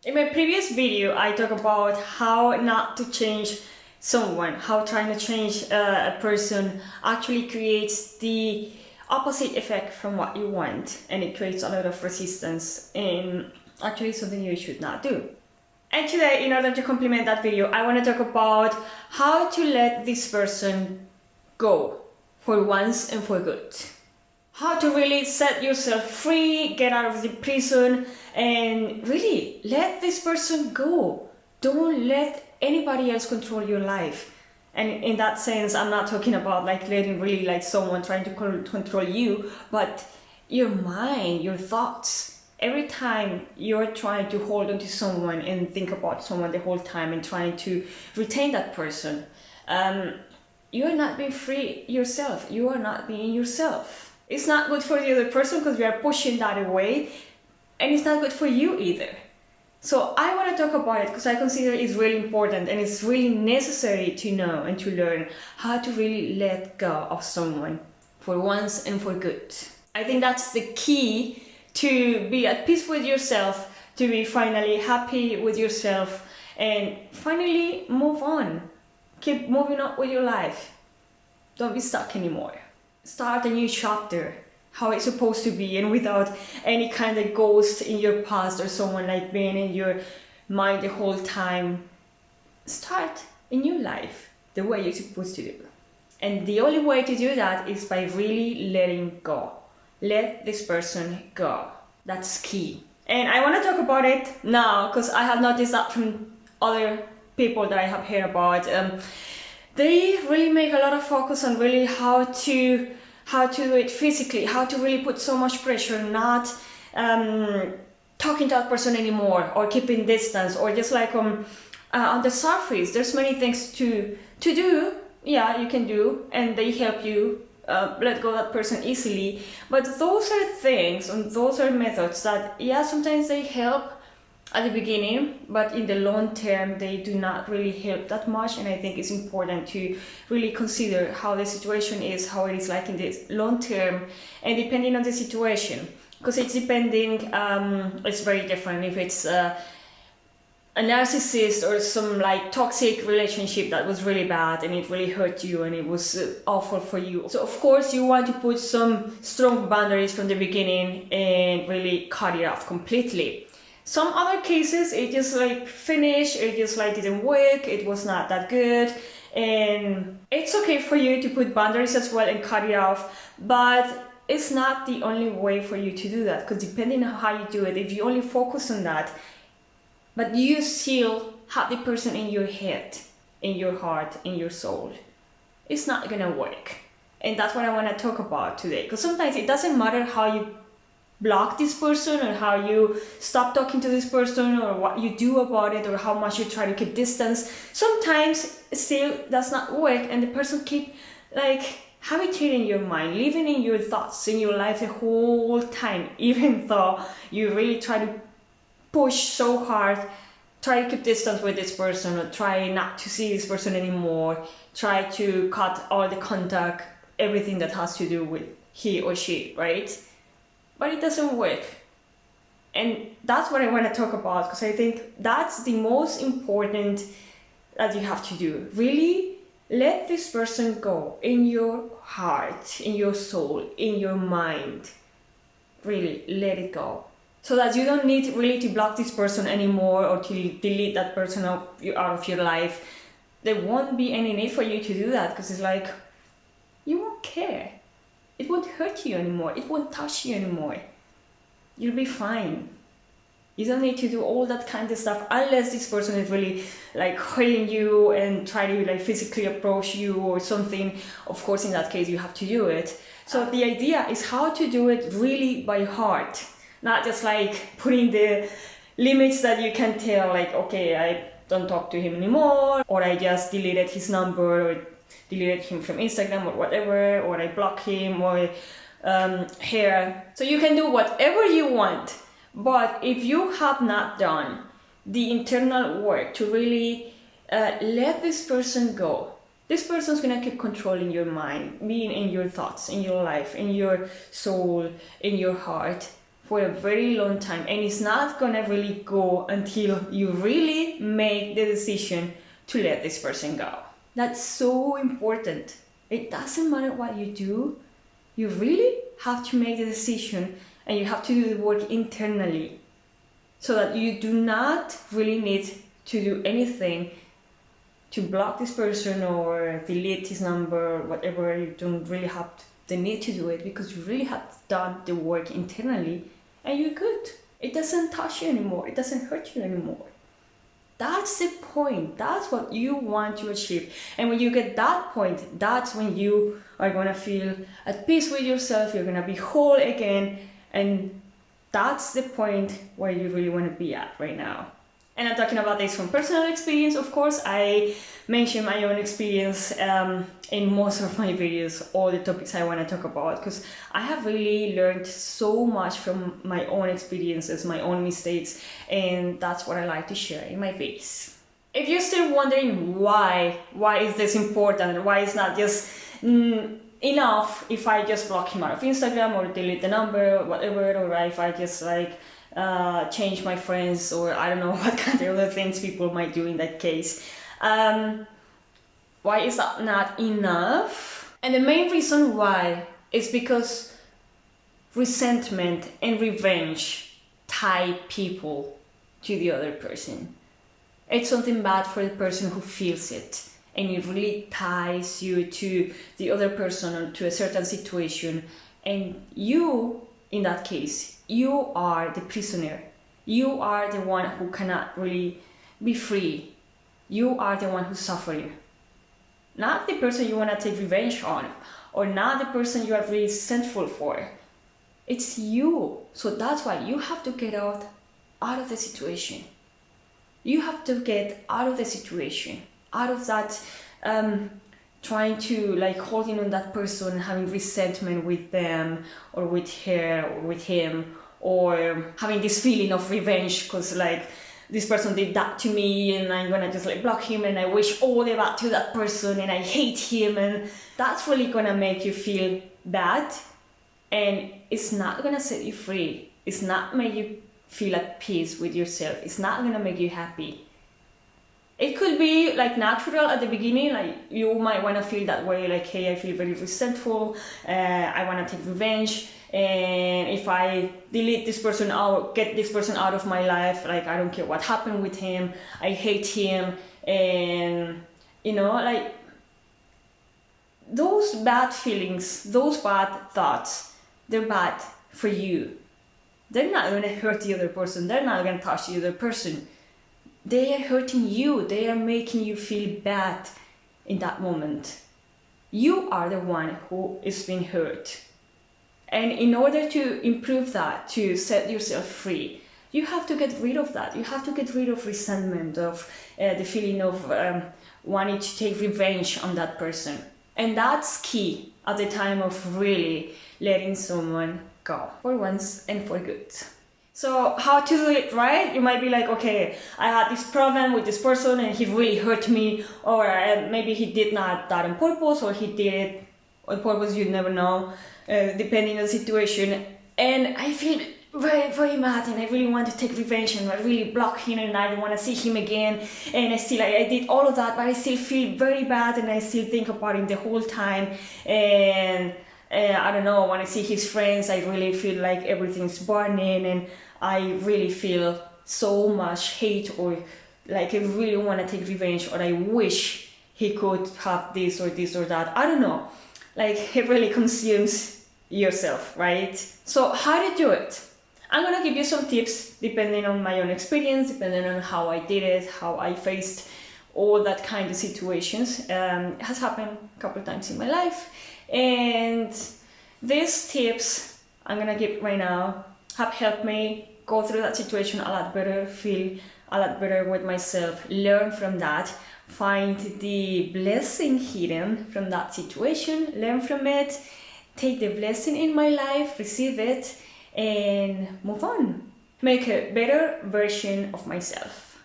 In my previous video, I talked about how not to change someone, how trying to change a person actually creates the opposite effect from what you want, and it creates a lot of resistance and actually something you should not do. And today, in order to complement that video, I want to talk about how to let this person go for once and for good. How to really set yourself free, get out of the prison, and really let this person go. Don't let anybody else control your life. And in that sense, I'm not talking about like letting really like someone trying to control you, but your mind, your thoughts. Every time you're trying to hold on to someone and think about someone the whole time and trying to retain that person, you're not being free yourself. You are not being yourself. It's not good for the other person because we are pushing that away, and it's not good for you either. So I want to talk about it because I consider it's really important and it's really necessary to know and to learn how to really let go of someone for once and for good. I think that's the key to be at peace with yourself, to be finally happy with yourself, and finally move on. Keep moving on with your life. Don't be stuck anymore. Start a new chapter, how it's supposed to be, and without any kind of ghost in your past or someone like being in your mind the whole time. Start a new life the way you're supposed to do. And the only way to do that is by really letting go. Let this person go. That's key. And I want to talk about it now because I have noticed that from other people that I have heard about. They really make a lot of focus on really how to do it physically, how to really put so much pressure, not talking to that person anymore, or keeping distance, or just like on the surface. There's many things to do. Yeah, you can do, and they help you let go of that person easily. But those are things and those are methods that, yeah, sometimes they help at the beginning, but in the long term they do not really help that much. And I think it's important to really consider how the situation is, how it is like in the long term, and depending on the situation, because it's depending, it's very different if it's a narcissist or some like toxic relationship that was really bad and it really hurt you and it was awful for you. So of course you want to put some strong boundaries from the beginning and really cut it off completely. Some other cases, it just like finished, it just like didn't work, it was not that good, and it's okay for you to put boundaries as well and cut it off, but it's not the only way for you to do that, because depending on how you do it, if you only focus on that, but you still have the person in your head, in your heart, in your soul, it's not gonna work. And that's what I want to talk about today, because sometimes it doesn't matter how you block this person or how you stop talking to this person or what you do about it or how much you try to keep distance. Sometimes still does not work, and the person keep like habituating your mind, living in your thoughts, in your life the whole time, even though you really try to push so hard, try to keep distance with this person or try not to see this person anymore, try to cut all the contact, everything that has to do with he or she, right? But it doesn't work. And that's what I want to talk about, because I think that's the most important that you have to do. Really let this person go in your heart, in your soul, in your mind. Really let it go. So that you don't need really to block this person anymore or to delete that person out of your life. There won't be any need for you to do that, because it's like, you won't care. It won't hurt you anymore. It won't touch you anymore. You'll be fine. You don't need to do all that kind of stuff unless this person is really like hurting you and try to like physically approach you or something. Of course, in that case, you have to do it. So the idea is how to do it really by heart, not just like putting the limits that you can tell, like, okay, I don't talk to him anymore, or I just deleted his number, or deleted him from Instagram or whatever, or I block him, or here. So you can do whatever you want, but if you have not done the internal work to really let this person go, this person's gonna keep controlling your mind, being in your thoughts, in your life, in your soul, in your heart for a very long time, and it's not gonna really go until you really make the decision to let this person go. That's so important. It doesn't matter what you do, you really have to make the decision, and you have to do the work internally so that you do not really need to do anything to block this person or delete his number, whatever. You don't really have the need to do it because you really have done the work internally and you're good. It doesn't touch you anymore. It doesn't hurt you anymore. That's the point. That's what you want to achieve. And when you get that point, that's when you are going to feel at peace with yourself. You're going to be whole again. And that's the point where you really want to be at right now. And I'm talking about this from personal experience, of course. I mention my own experience in most of my videos, all the topics I want to talk about, because I have really learned so much from my own experiences, my own mistakes, and that's what I like to share in my videos. If you're still wondering why is this important, why it's not just enough if I just block him out of Instagram or delete the number or whatever, or if I just change my friends, or I don't know what kind of other things people might do in that case. Why is that not enough? And the main reason why is because resentment and revenge tie people to the other person. It's something bad for the person who feels it, and it really ties you to the other person or to a certain situation, and you, in that case, you are the prisoner. You are the one who cannot really be free. You are the one who's suffering. Not the person you want to take revenge on, or not the person you are really resentful for. It's you. So that's why you have to get out of the situation. You have to get out of the situation, out of that trying to holding on that person, having resentment with them or with her or with him, or having this feeling of revenge because this person did that to me and I'm gonna just block him and I wish all the bad to that person and I hate him, and that's really gonna make you feel bad, and it's not gonna set you free. It's not make you feel at peace with yourself. It's not gonna make you happy. It could be natural at the beginning, you might want to feel that way, hey, I feel very resentful, I want to take revenge, and if I delete this person out, get this person out of my life, I don't care what happened with him, I hate him, and those bad feelings, those bad thoughts, they're bad for you. They're not going to hurt the other person, they're not going to touch the other person. They are hurting you. They are making you feel bad in that moment. You are the one who is being hurt. And in order to improve that, to set yourself free, you have to get rid of that. You have to get rid of resentment, of the feeling of wanting to take revenge on that person. And that's key at the time of really letting someone go for once and for good. So how to do it right? You might be okay, I had this problem with this person and he really hurt me, or maybe he did not that on purpose, or he did it on purpose, you never know, depending on the situation. And I feel very, very mad and I really want to take revenge and I really block him and I don't want to see him again. And I did all of that, but I still feel very bad and I still think about him the whole time. And I don't know, when I see his friends, I really feel like everything's burning and I really feel so much hate, or I really want to take revenge, or I wish he could have this or that. I don't know. It really consumes yourself, right? So how to do it? I'm going to give you some tips depending on my own experience, depending on how I did it, how I faced all that kind of situations. It has happened a couple of times in my life. And these tips I'm going to give right now have helped me go through that situation a lot better, feel a lot better with myself, learn from that, find the blessing hidden from that situation, learn from it, take the blessing in my life, receive it, and move on. Make a better version of myself.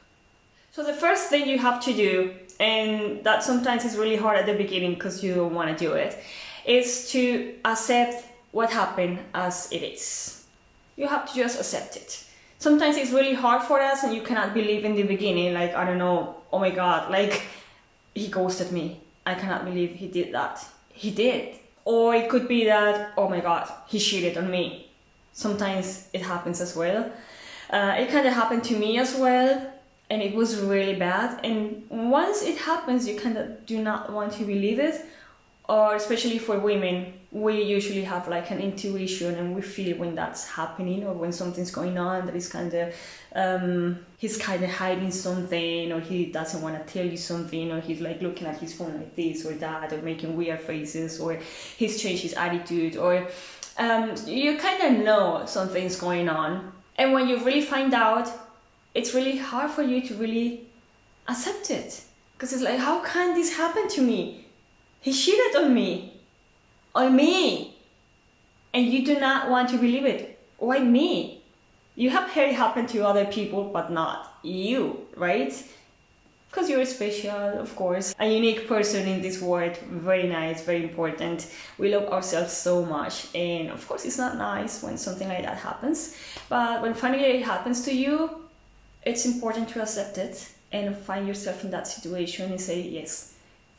So the first thing you have to do, and that sometimes is really hard at the beginning because you don't want to do it, is to accept what happened as it is. You have to just accept it. Sometimes it's really hard for us and you cannot believe in the beginning, like, I don't know, oh my God, like, he ghosted me. I cannot believe he did that. He did. Or it could be that, oh my God, he cheated on me. Sometimes it happens as well. It kind of happened to me as well, and it was really bad. And once it happens, you kind of do not want to believe it. Or especially for women, we usually have like an intuition and we feel when that's happening or when something's going on that is kind of, he's kind of hiding something, or he doesn't want to tell you something, or he's like looking at his phone like this or that, or making weird faces, or he's changed his attitude, or you kind of know something's going on. And when you really find out, it's really hard for you to really accept it. Because it's like, how can this happen to me? He cheated on me, and you do not want to believe it. Why me? You have heard it happen to other people, but not you, right? Because you're special, of course, a unique person in this world. Very nice, very important. We love ourselves so much, and of course it's not nice when something like that happens, but when finally it happens to you, it's important to accept it and find yourself in that situation and say, yes,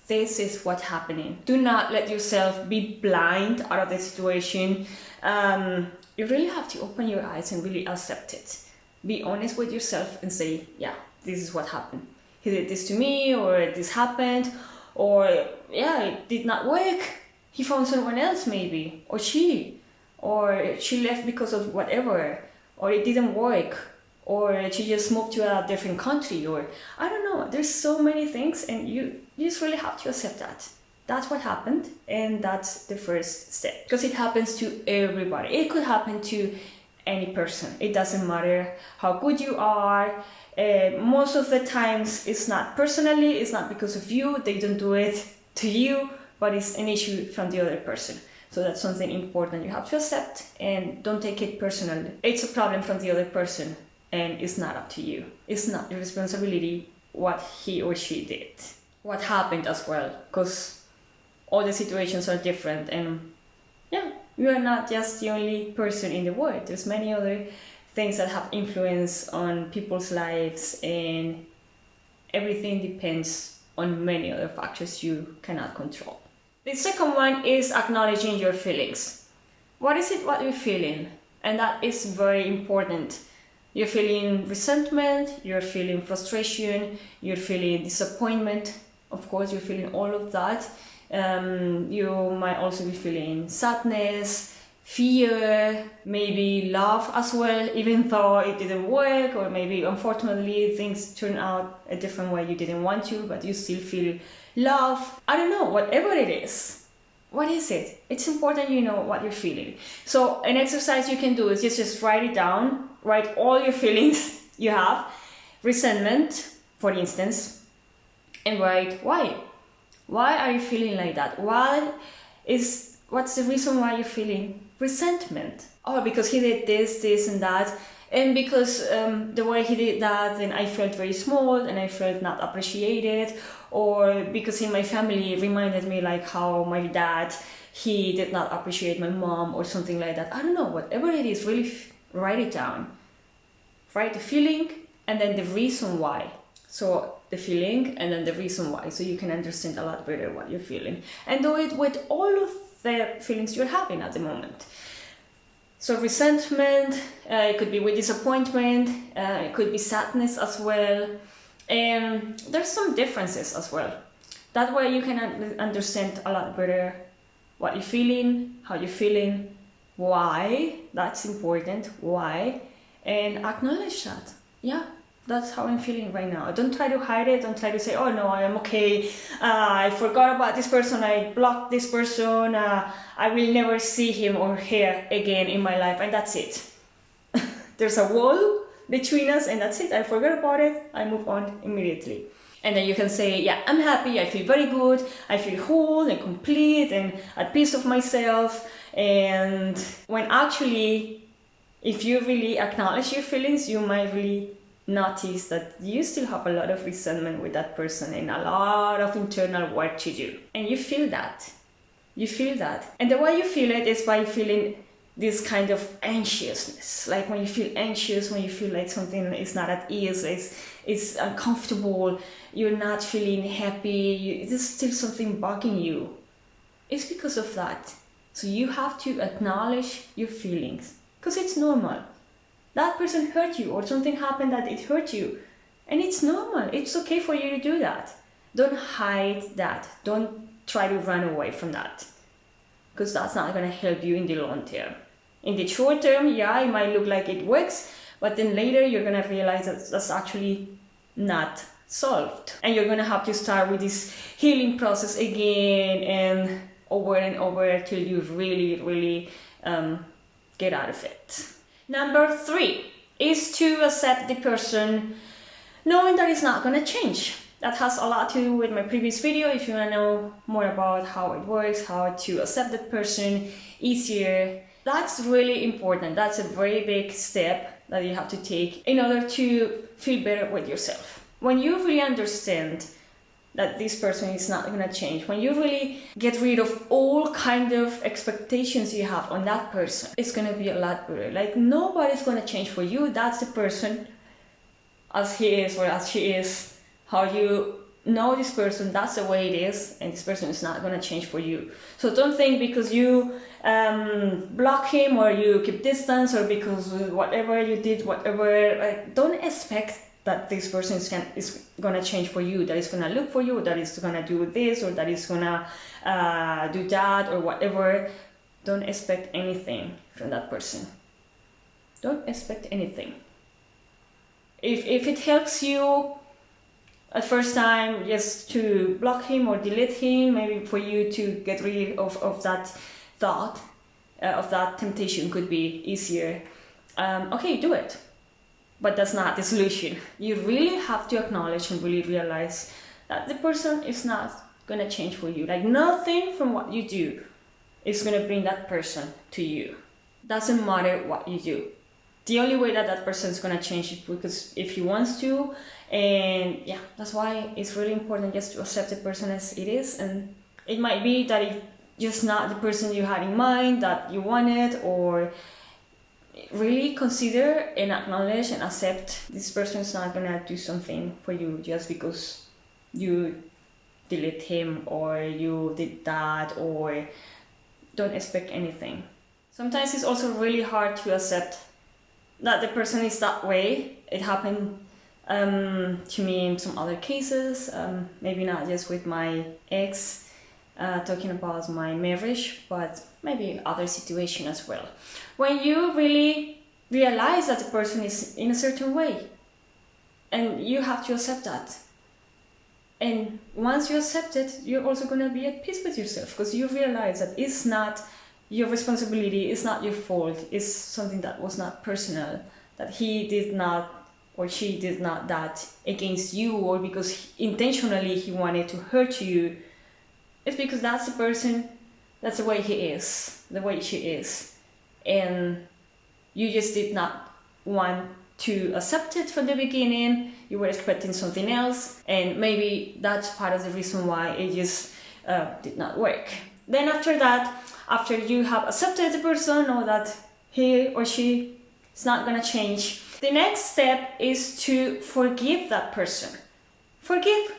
this is what's happening. Do not let yourself be blind out of the situation. You really have to open your eyes and really accept it. Be honest with yourself and say, yeah, this is what happened. He did this to me, or this happened, or yeah, it did not work. He found someone else maybe, or she left because of whatever, or it didn't work, or she just moved to a different country, or I don't know. There's so many things, and you just really have to accept that. That's what happened, and that's the first step. Because it happens to everybody. It could happen to any person. It doesn't matter how good you are. Most of the times it's not personally, it's not because of you. They don't do it to you, but it's an issue from the other person. So that's something important you have to accept, and don't take it personally. It's a problem from the other person, and it's not up to you. It's not your responsibility what he or she did. What happened as well, because all the situations are different, and yeah, you are not just the only person in the world. There's many other things that have influence on people's lives, and everything depends on many other factors you cannot control. The second one is acknowledging your feelings. What is it what you're feeling? And that is very important. You're feeling resentment, you're feeling frustration, you're feeling disappointment. Of course, you're feeling all of that. You might also be feeling sadness, fear, maybe love as well, even though it didn't work, or maybe unfortunately things turn out a different way you didn't want to, but you still feel love. I don't know, whatever it is. What is it? It's important you know what you're feeling. So an exercise you can do is just write it down, write all your feelings you have, resentment, for instance, and write why. Why are you feeling like that? What's the reason why you're feeling resentment? Oh, because he did this and that, and because the way he did that, then I felt very small and I felt not appreciated, or because in my family reminded me like how my dad, he did not appreciate my mom or something like that. I don't know, whatever it is, really write it down. Write the feeling and then the reason why. So the feeling and then the reason why, so you can understand a lot better what you're feeling, and do it with all of the feelings you're having at the moment. So resentment, it could be with disappointment, it could be sadness as well, and there's some differences as well. That way you can understand a lot better what you're feeling, how you're feeling, why, that's important, why, and acknowledge that. Yeah, that's how I'm feeling right now. Don't try to hide it. Don't try to say, oh no, I am okay. I forgot about this person. I blocked this person. I will never see him or her again in my life. And that's it. There's a wall between us and that's it. I forgot about it. I move on immediately. And then you can say, yeah, I'm happy. I feel very good. I feel whole and complete and at peace of myself. And when actually, if you really acknowledge your feelings, you might really notice that you still have a lot of resentment with that person and a lot of internal work to do. And you feel that. You feel that. And the way you feel it is by feeling this kind of anxiousness, like when you feel anxious, when you feel like something is not at ease, it's uncomfortable, you're not feeling happy, there's still something bugging you. It's because of that. So you have to acknowledge your feelings, because it's normal. That person hurt you, or something happened that it hurt you, and it's normal. It's okay for you to do that. Don't hide that. Don't try to run away from that, because that's not going to help you in the long term. In the short term, yeah, it might look like it works, but then later you're going to realize that that's actually not solved. And you're going to have to start with this healing process again and over till you really, really get out of it. Number 3 is to accept the person, knowing that it's not going to change. That has a lot to do with my previous video. If you want to know more about how it works, how to accept that person easier, that's really important. That's a very big step that you have to take in order to feel better with yourself. When you really understand that this person is not going to change, when you really get rid of all kind of expectations you have on that person, it's going to be a lot better. Like, nobody's going to change for you. That's the person as he is or as she is. How you know this person, that's the way it is, and this person is not going to change for you. So don't think because you block him or you keep distance or because whatever you did, whatever, don't expect that this person is going to change for you, that is going to look for you, that is going to do this or that is going to do that or whatever. Don't expect anything from that person. Don't expect anything. If it helps you at first time just to block him or delete him, maybe for you to get rid of that thought, of that temptation could be easier, okay, do it. But that's not the solution. You really have to acknowledge and really realize that the person is not going to change for you. Like, nothing from what you do is going to bring that person to you. Doesn't matter what you do. The only way that that person is going to change is because if he wants to. And yeah, that's why it's really important just to accept the person as it is. And it might be that it's just not the person you had in mind, that you wanted, or really consider and acknowledge and accept this person is not going to do something for you just because you delete him or you did that, or don't expect anything. Sometimes it's also really hard to accept that the person is that way. It happened to me in some other cases, maybe not just with my ex, talking about my marriage, but maybe other situation as well. When you really realize that the person is in a certain way, and you have to accept that. And once you accept it, you're also going to be at peace with yourself, because you realize that it's not your responsibility, it's not your fault, it's something that was not personal, that he did not or she did not that against you, or because intentionally he wanted to hurt you. It's because that's the person, that's the way he is, the way she is. And you just did not want to accept it from the beginning. You were expecting something else, and maybe that's part of the reason why it just did not work. Then after that, after you have accepted the person, or that he or she is not gonna change, the next step is to forgive that person. Forgive.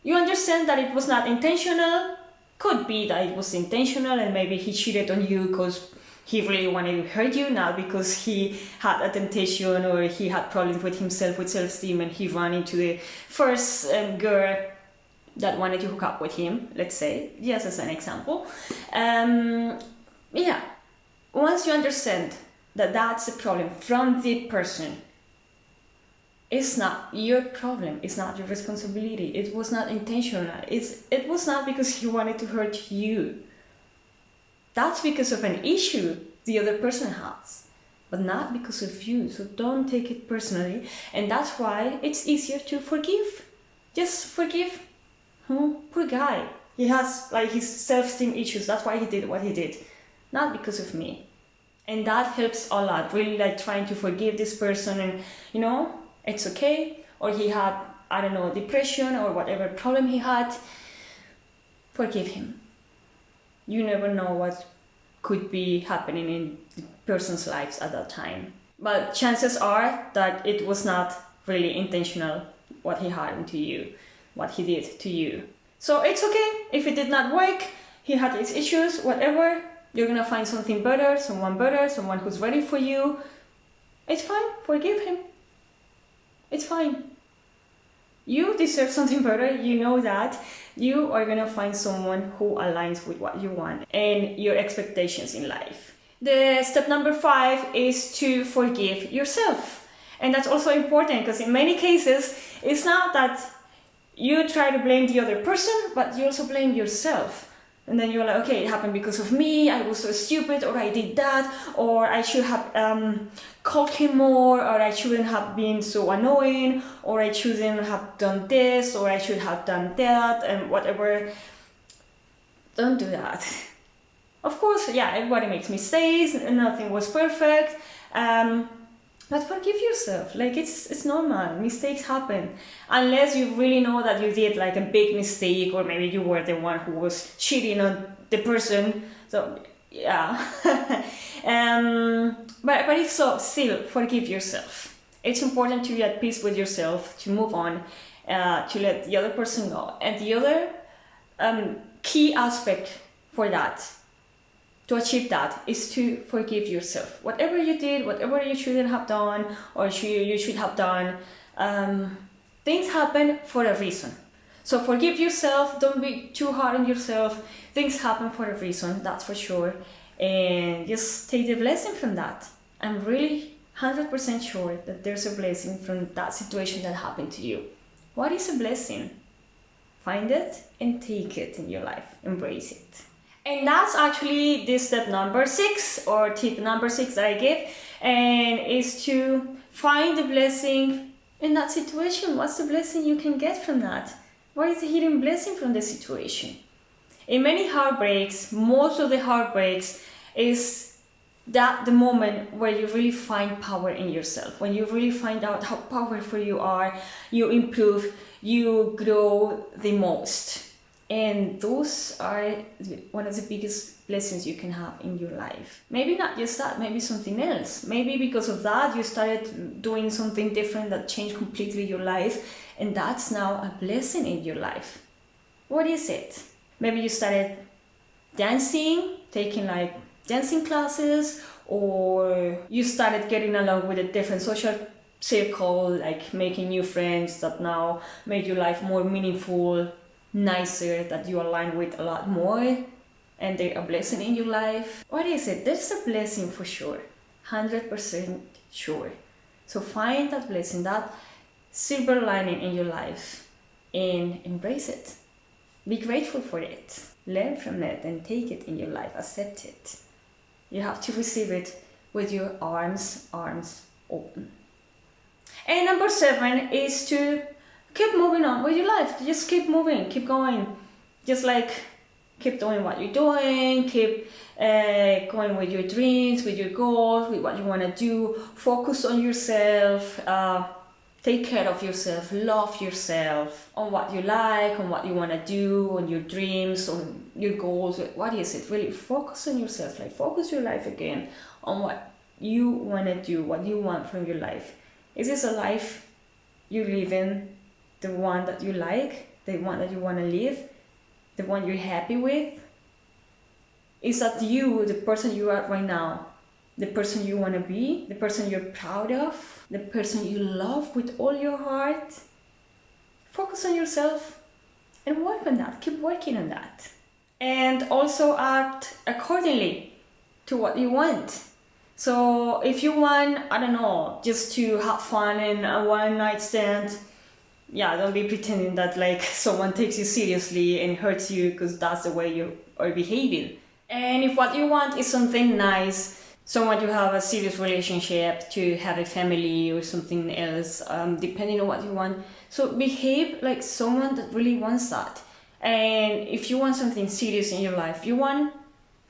You understand that it was not intentional. Could be that it was intentional, and maybe he cheated on you because he really wanted to hurt you, not because he had a temptation or he had problems with himself, with self-esteem, and he ran into the first girl that wanted to hook up with him, let's say, just as an example. Yeah, once you understand that that's the problem from the person, it's not your problem, it's not your responsibility, it was not intentional, it was not because he wanted to hurt you. That's because of an issue the other person has, but not because of you. So don't take it personally, and that's why it's easier to forgive. Just forgive. Poor guy. He has like his self-esteem issues. That's why he did what he did, not because of me. And that helps a lot. Really, like trying to forgive this person, and it's okay. Or he had, I don't know, depression or whatever problem he had. Forgive him. You never know what could be happening in the person's lives at that time. But chances are that it was not really intentional what he harmed to you, what he did to you. So it's okay if it did not work, he had his issues, whatever. You're gonna find something better, someone who's ready for you. It's fine, forgive him. It's fine. You deserve something better, you know that. You are gonna find someone who aligns with what you want and your expectations in life. The step number 5 is to forgive yourself. And that's also important because in many cases, it's not that you try to blame the other person, but you also blame yourself. And then you're like, okay, it happened because of me, I was so stupid, or I did that, or I should have called him more, or I shouldn't have been so annoying, or I shouldn't have done this, or I should have done that, and whatever. Don't do that. Of course, yeah, everybody makes mistakes, nothing was perfect, but forgive yourself. Like, it's normal, mistakes happen. Unless you really know that you did like a big mistake, or maybe you were the one who was cheating on the person. So, yeah. But if so, still forgive yourself. It's important to be at peace with yourself, to move on, to let the other person go. And the other key aspect for that, to achieve that, is to forgive yourself. Whatever you did, whatever you shouldn't have done, or you should have done, things happen for a reason. So forgive yourself, don't be too hard on yourself. Things happen for a reason, that's for sure. And just take the blessing from that. I'm really 100% sure that there's a blessing from that situation that happened to you. What is a blessing? Find it and take it in your life. Embrace it. And that's actually this step number 6, or tip number 6 that I give, and is to find the blessing in that situation. What's the blessing you can get from that? What is the hidden blessing from the situation? In many heartbreaks, most of the heartbreaks is that the moment where you really find power in yourself, when you really find out how powerful you are, you improve, you grow the most. And those are one of the biggest blessings you can have in your life. Maybe not just that, maybe something else. Maybe because of that you started doing something different that changed completely your life, and that's now a blessing in your life. What is it? Maybe you started dancing, taking like dancing classes, or you started getting along with a different social circle, like making new friends that now made your life more meaningful, nicer, that you align with a lot more, and they're a blessing in your life. What is it? There's a blessing for sure, 100% sure. So find that blessing, that silver lining in your life, and embrace it. Be grateful for it, learn from it, and take it in your life. Accept it. You have to receive it with your arms open. And number 7 is to keep moving on with your life. Just keep moving, keep going. Just like keep doing what you're doing, keep going with your dreams, with your goals, with what you want to do. Focus on yourself, take care of yourself, love yourself, on what you like, on what you want to do, on your dreams, on your goals. What is it? Really focus on yourself, like focus your life again on what you want to do, what you want from your life. Is this a life you live in? The one that you like, the one that you want to live, the one you're happy with? Is that you, the person you are right now, the person you want to be, the person you're proud of, the person you love with all your heart? Focus on yourself and work on that. Keep working on that. And also act accordingly to what you want. So if you want, I don't know, just to have fun in a one-night stand, yeah, don't be pretending that like someone takes you seriously and hurts you, because that's the way you are behaving. And if what you want is something nice, someone to have a serious relationship, to have a family or something else, depending on what you want, so behave like someone that really wants that. And if you want something serious in your life, you want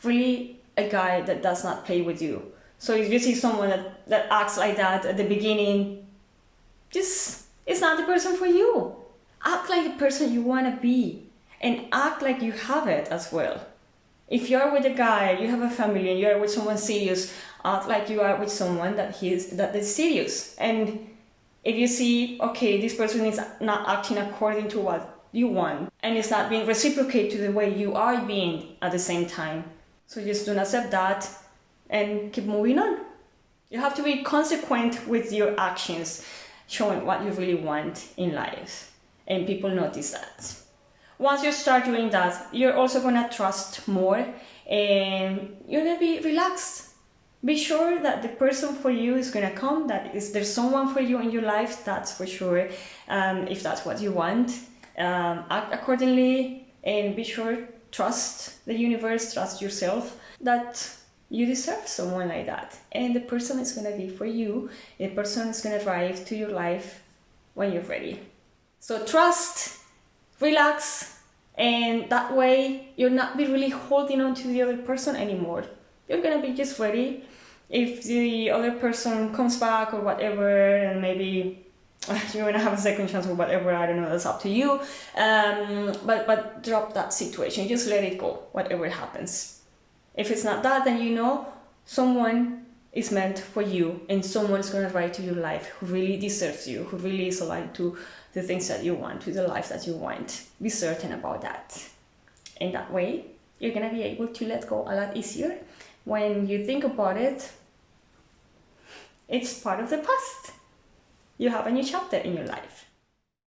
really a guy that does not play with you. So if you see someone that acts like that at the beginning, just, it's not the person for you. Act like the person you want to be, and act like you have it as well. If you are with a guy, you have a family, and you are with someone serious, act like you are with someone that is serious. And if you see, okay, this person is not acting according to what you want, and it's not being reciprocated to the way you are being at the same time, so just don't accept that and keep moving on. You have to be consequent with your actions, showing what you really want in life, and people notice that. Once you start doing that, you're also gonna trust more, and you're gonna be relaxed. Be sure that the person for you is gonna come, there's someone for you in your life, that's for sure. If that's what you want, act accordingly, and be sure, trust the universe, trust yourself, that you deserve someone like that. And the person is gonna be for you, the person is gonna arrive to your life when you're ready. So trust, relax, and that way you'll not be really holding on to the other person anymore. You're gonna be just ready. If the other person comes back or whatever, and maybe you're gonna have a second chance or whatever, I don't know, that's up to you. But drop that situation, just let it go, whatever happens. If it's not that, then you know someone is meant for you, and someone is gonna arrive to your life who really deserves you, who really is aligned to the things that you want, to the life that you want. Be certain about that. And that way, you're gonna be able to let go a lot easier. When you think about it, it's part of the past. You have a new chapter in your life.